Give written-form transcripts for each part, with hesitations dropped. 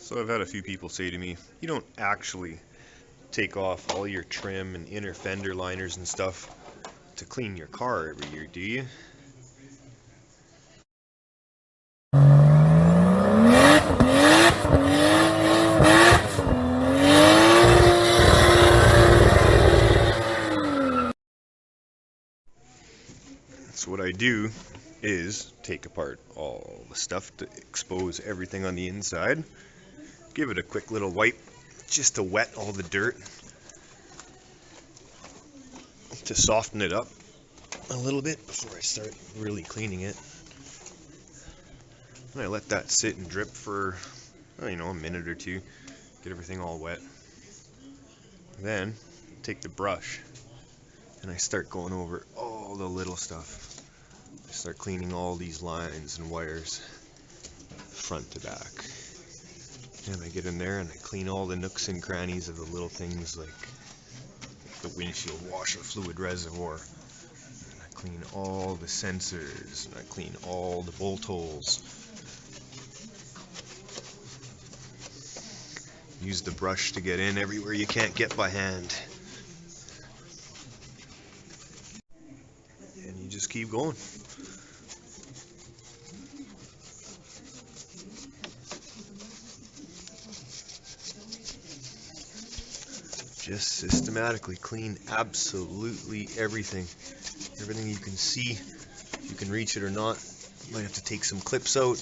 So I've had a few people say to me, you don't actually take off all your trim and inner fender liners and stuff to clean your car every year, do you? So what I do is take apart all the stuff to expose everything on the inside, give it a quick little wipe just to wet all the dirt, to soften it up a little bit before I start really cleaning it. And I let that sit and drip for, a minute or two, get everything all wet. Then take the brush and I start going over all the little stuff. I start cleaning all these lines and wires front to back. And I get in there and I clean all the nooks and crannies of the little things like the windshield washer fluid reservoir. And I clean all the sensors and I clean all the bolt holes. Use the brush to get in everywhere you can't get by hand. And you just keep going. Just systematically clean absolutely everything. Everything you can see, you can reach it or not. You might have to take some clips out,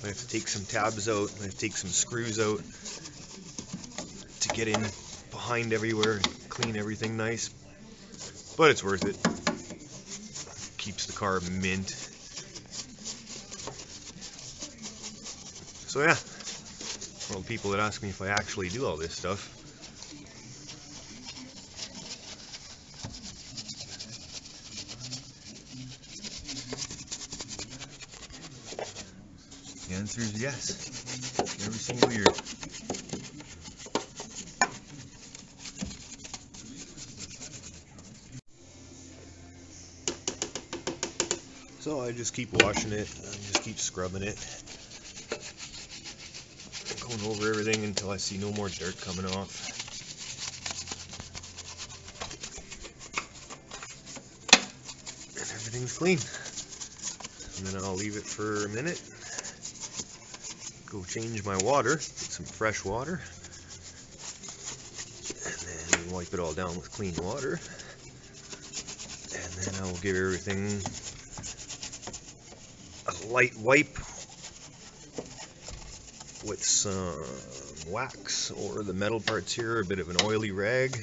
might have to take some tabs out, might have to take some screws out to get in behind everywhere and clean everything nice. But it's worth it. Keeps the car mint. So yeah, for all the people that ask me if I actually do all this stuff, the answer is yes, every single year. So I just keep washing it, and just keep scrubbing it, going over everything until I see no more dirt coming off. And everything's clean. And then I'll leave it for a minute. Go change my water, get some fresh water, and then wipe it all down with clean water. And then I'll give everything a light wipe with some wax or the metal parts here, a bit of an oily rag to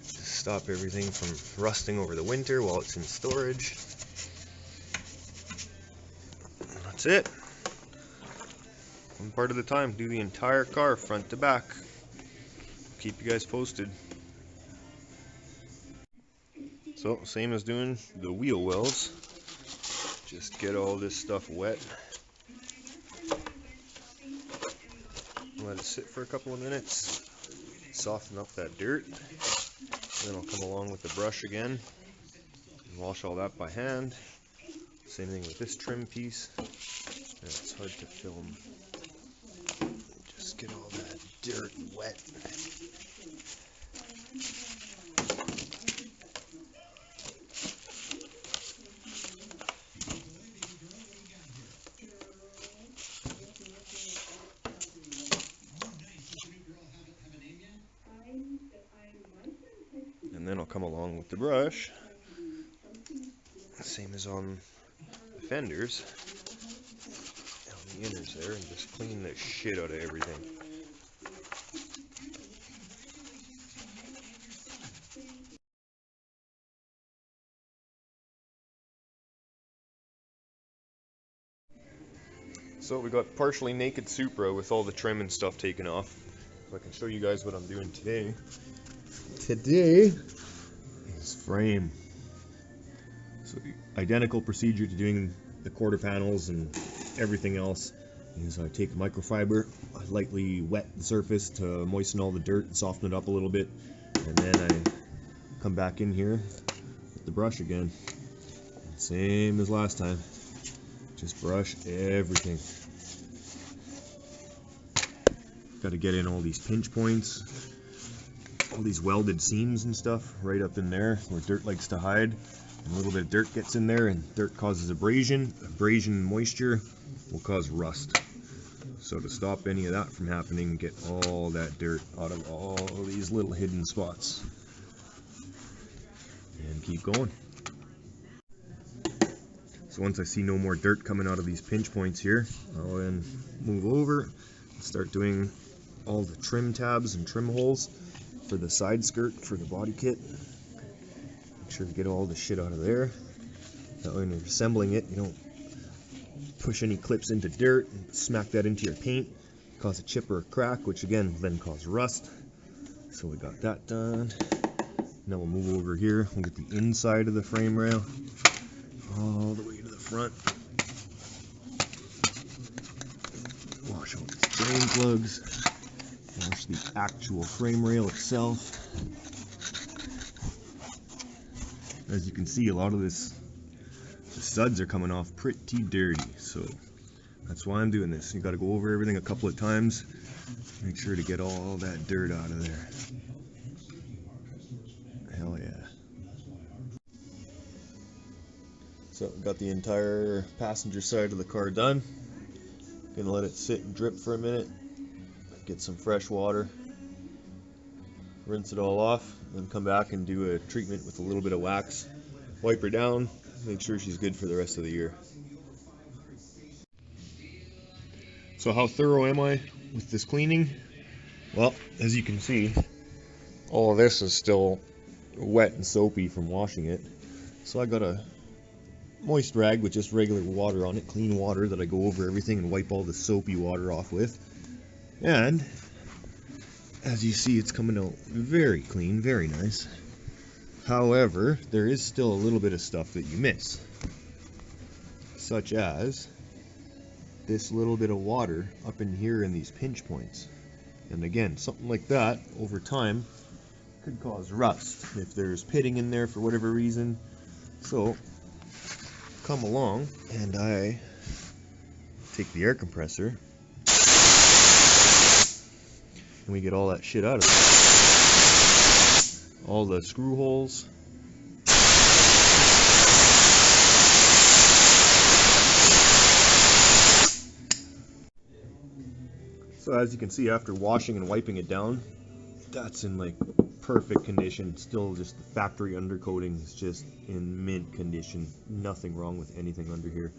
stop everything from rusting over the winter while it's in storage. And that's it. One part at a time, do the entire car front to back. Keep you guys posted. So, same as doing the wheel wells. Just get all this stuff wet. Let it sit for a couple of minutes. Soften up that dirt. Then I'll come along with the brush again and wash all that by hand. Same thing with this trim piece. And it's hard to film. Just get all that dirt wet. And then I'll come along with the brush, same as on the fenders, on the inners there, and just clean the shit out of everything. So we got partially naked Supra with all the trim and stuff taken off. So I can show you guys what I'm doing today. Today is frame. So identical procedure to doing the quarter panels and everything else is I take microfiber, I lightly wet the surface to moisten all the dirt and soften it up a little bit, and then I come back in here with the brush again. Same as last time. Just brush everything. Got to get in all these pinch points, all these welded seams and stuff right up in there where dirt likes to hide. And a little bit of dirt gets in there, and dirt causes abrasion. Abrasion and moisture will cause rust. So to stop any of that from happening, get all that dirt out of all these little hidden spots. And keep going. So once I see no more dirt coming out of these pinch points here, I'll then move over and start doing all the trim tabs and trim holes for the side skirt for the body kit. Make sure to get all the shit out of there. That way when you're assembling it, you don't push any clips into dirt and smack that into your paint, cause a chip or a crack, which again then cause rust. So we got that done. Now we'll move over here. We'll get the inside of the frame rail all the way to the front. Wash all these drain plugs. Wash the actual frame rail itself. As you can see, a lot of this, the studs are coming off pretty dirty, so that's why I'm doing this. You got to go over everything a couple of times. Make sure to get all that dirt out of there. Hell yeah. So got the entire passenger side of the car done. Gonna let it sit and drip for a minute. Get some fresh water. Rinse it all off, then come back and do a treatment with a little bit of wax. Wipe her down, make sure she's good for the rest of the year. So how thorough am I with this cleaning? Well, as you can see, all of this is still wet and soapy from washing it. So I got a moist rag with just regular water on it, clean water that I go over everything and wipe all the soapy water off with. And as you see, it's coming out very clean, very nice. However, there is still a little bit of stuff that you miss, such as this little bit of water up in here in these pinch points. And again, something like that over time could cause rust if there's pitting in there for whatever reason. So come along and I take the air compressor and we get all that shit out of it. All the screw holes. So as you can see, after washing and wiping it down, that's in like perfect condition. Still just the factory undercoating is just in mint condition. Nothing wrong with anything under here.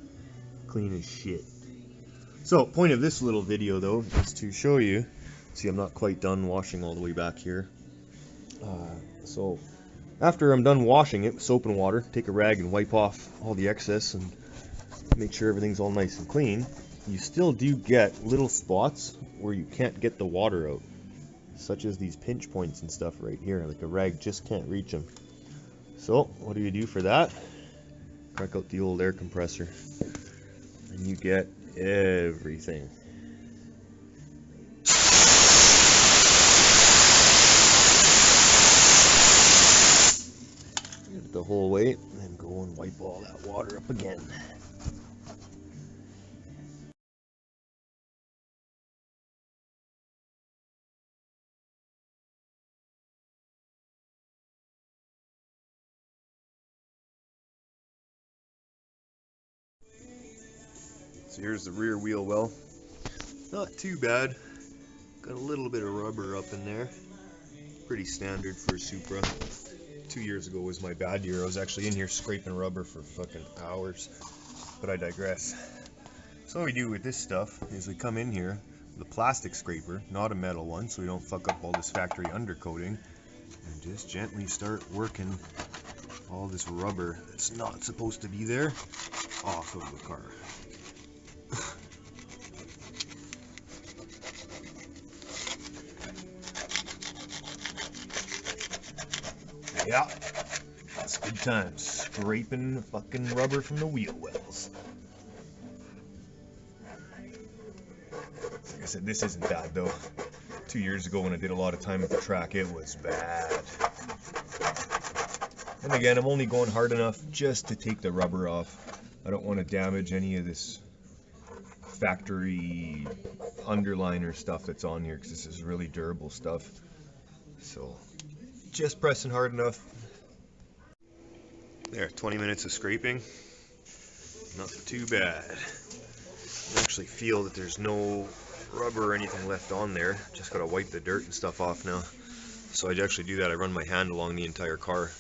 Clean as shit. So point of this little video though is to show you. See, I'm not quite done washing all the way back here. So after I'm done washing it with soap and water, take a rag and wipe off all the excess and make sure everything's all nice and clean. You still do get little spots where you can't get the water out, such as these pinch points and stuff right here. Like a rag just can't reach them. So what do you do for that? Crack out the old air compressor and you get everything. Get it the whole way and then go and wipe all that water up again. So here's the rear wheel well. Not too bad. Got a little bit of rubber up in there. Pretty standard for a Supra. 2 years ago was my bad year. I was actually in here scraping rubber for fucking hours. But I digress. So what we do with this stuff is we come in here with a plastic scraper, not a metal one, so we don't fuck up all this factory undercoating, and just gently start working all this rubber that's not supposed to be there off of the car. Yeah, that's good times. Scraping the fucking rubber from the wheel wells. Like I said, this isn't bad though. 2 years ago when I did a lot of time at the track, it was bad. And again, I'm only going hard enough just to take the rubber off. I don't want to damage any of this factory underliner stuff that's on here, because this is really durable stuff. So just pressing hard enough. There, 20 minutes of scraping. Not too bad. You actually feel that there's no rubber or anything left on there. Just gotta wipe the dirt and stuff off now. So I actually do that. I run my hand along the entire car,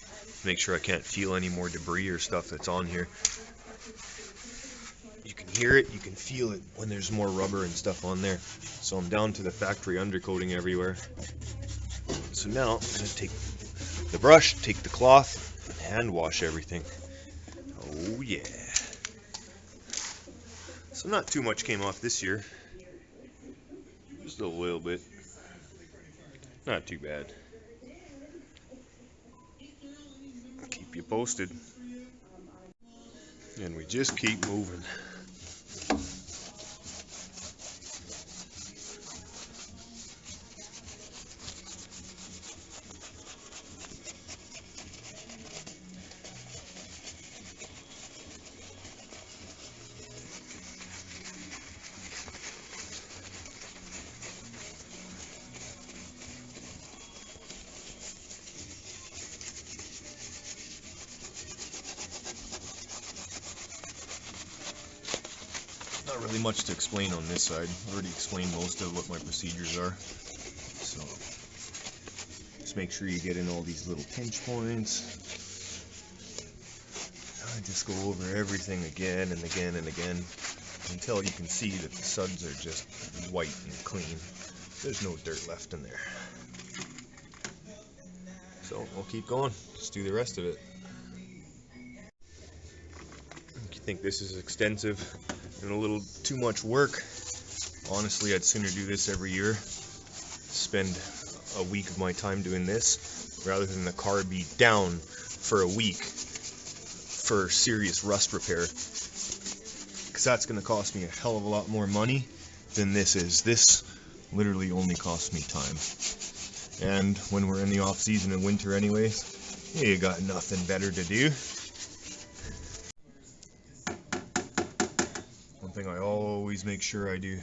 make sure I can't feel any more debris or stuff that's on here. You can hear it, you can feel it when there's more rubber and stuff on there. So I'm down to the factory undercoating everywhere. So now I'm gonna take the brush, take the cloth, and hand wash everything. Oh yeah. So not too much came off this year. Just a little bit. Not too bad. I'll keep you posted. And we just keep moving. Not really much to explain on this side. I've already explained most of what my procedures are. So just make sure you get in all these little pinch points. I just go over everything again and again and again until you can see that the suds are just white and clean. There's no dirt left in there. So I'll keep going. Just do the rest of it. If you think this is extensive and a little too much work, honestly, I'd sooner do this every year. Spend a week of my time doing this rather than the car be down for a week for serious rust repair, because that's going to cost me a hell of a lot more money than this is. This literally only costs me time, and when we're in the off season in winter anyways, you got nothing better to do. One thing I always make sure I do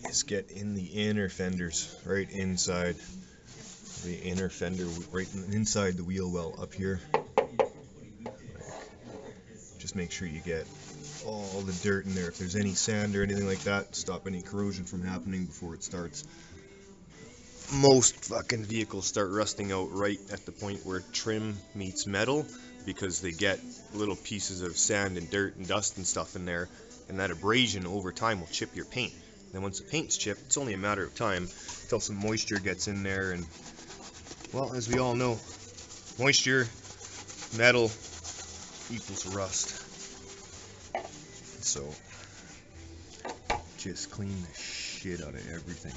is get in the inner fenders, right inside the inner fender, right inside the wheel well up here. Just make sure you get all the dirt in there. If there's any sand or anything like that, stop any corrosion from happening before it starts. Most fucking vehicles start rusting out right at the point where trim meets metal, because they get little pieces of sand and dirt and dust and stuff in there, and that abrasion over time will chip your paint. Then once the paint's chipped, it's only a matter of time until some moisture gets in there, and well, as we all know, moisture, metal equals rust. So just clean the shit out of everything.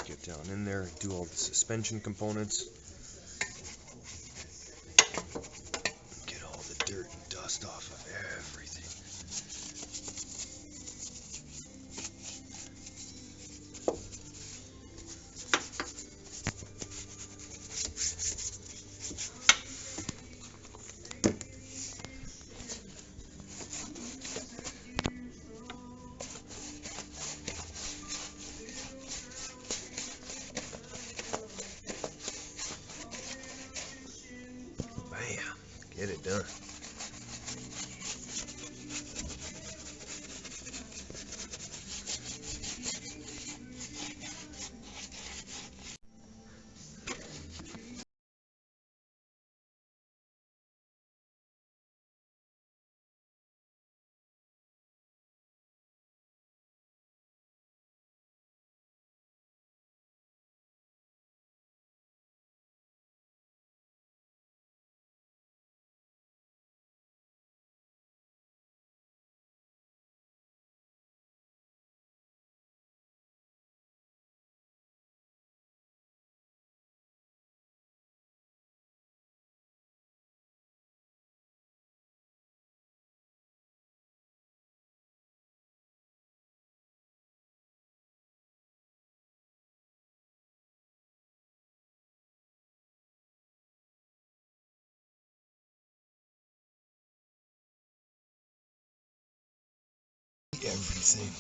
Get down in there, do all the suspension components. Get all the dirt and dust off of everything. insane.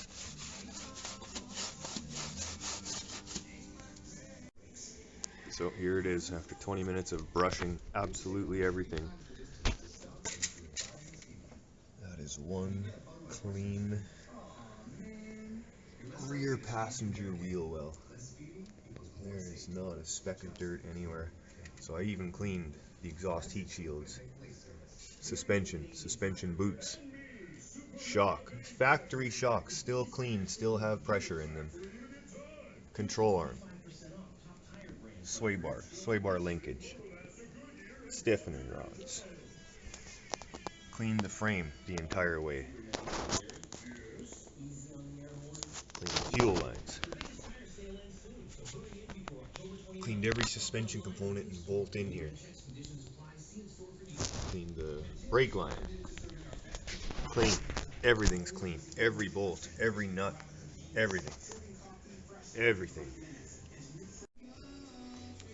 So here it is after 20 minutes of brushing absolutely everything. That is one clean rear passenger wheel well. There is not a speck of dirt anywhere. So I even cleaned the exhaust heat shields, suspension boots, shock, factory shocks, still clean, still have pressure in them. Control arm, sway bar linkage, stiffening rods. Cleaned the frame the entire way. Cleaned the fuel lines. Cleaned every suspension component and bolt in here. Cleaned the brake line. Clean. Everything's clean. Every bolt, every nut, everything. Everything.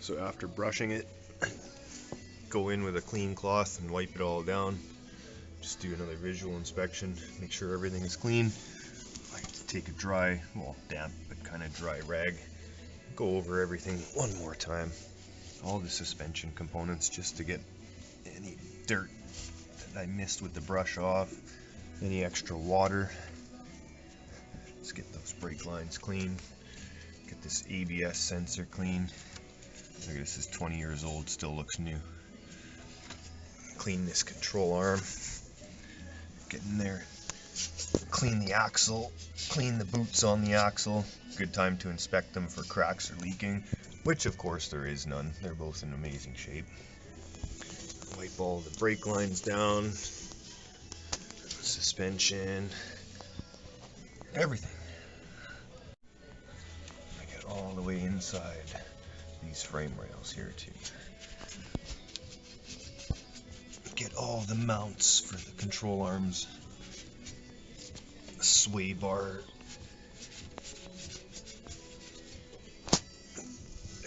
So after brushing it, go in with a clean cloth and wipe it all down. Just do another visual inspection, make sure everything is clean. I like to take a dry, well, damp, but kind of dry rag, go over everything one more time. All the suspension components, just to get any dirt that I missed with the brush off, any extra water. Let's get those brake lines clean. Get this ABS sensor clean. Look, this is 20 years old, still looks new. Clean this control arm. Get in there. Clean the axle. Clean the boots on the axle. Good time to inspect them for cracks or leaking, which of course there is none. They're both in amazing shape. Wipe all the brake lines down. Suspension. Everything. I get all the way inside these frame rails here too. Get all the mounts for the control arms, sway bar,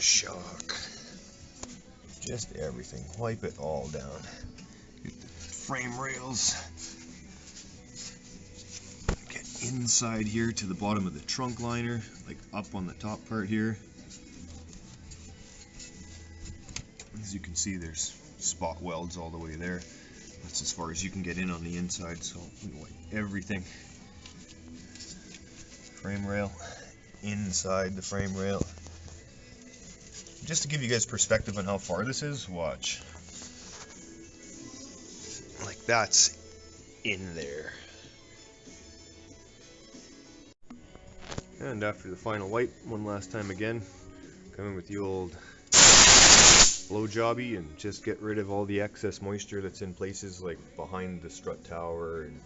shock, just everything. Wipe it all down. Get the frame rails. Get inside here to the bottom of the trunk liner, like up on the top part here. As you can see, there's spot welds all the way there. That's as far as you can get in on the inside, so we wipe everything. Frame rail, inside the frame rail. Just to give you guys perspective on how far this is, watch. Like that's in there. And after the final wipe, one last time again, come in with the old blow jobby and just get rid of all the excess moisture that's in places like behind the strut tower and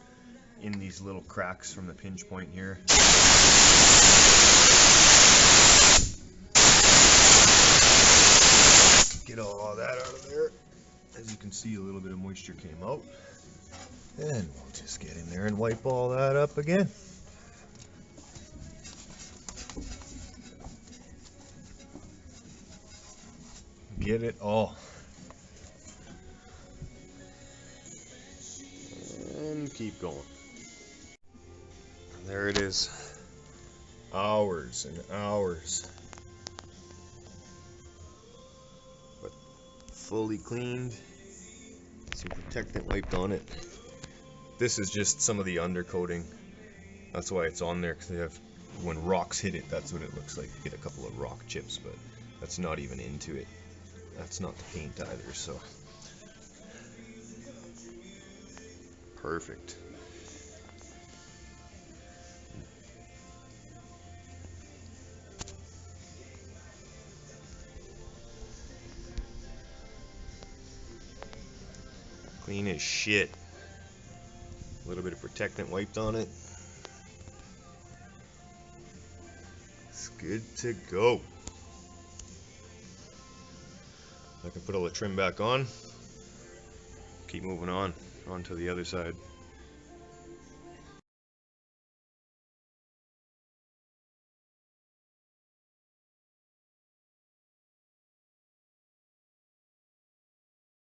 in these little cracks from the pinch point here. Get all that out of there. As you can see, a little bit of moisture came out. And we'll just get in there and wipe all that up again. Get it all. And keep going. And there it is. Hours and hours. But fully cleaned. Some protectant wiped on it. This is just some of the undercoating. That's why it's on there, because they have, when rocks hit it, that's what it looks like. You get a couple of rock chips, but that's not even into it. That's not the paint either, so perfect. Clean as shit. A little bit of protectant wiped on it. It's good to go. I can put all the trim back on, keep moving on to the other side.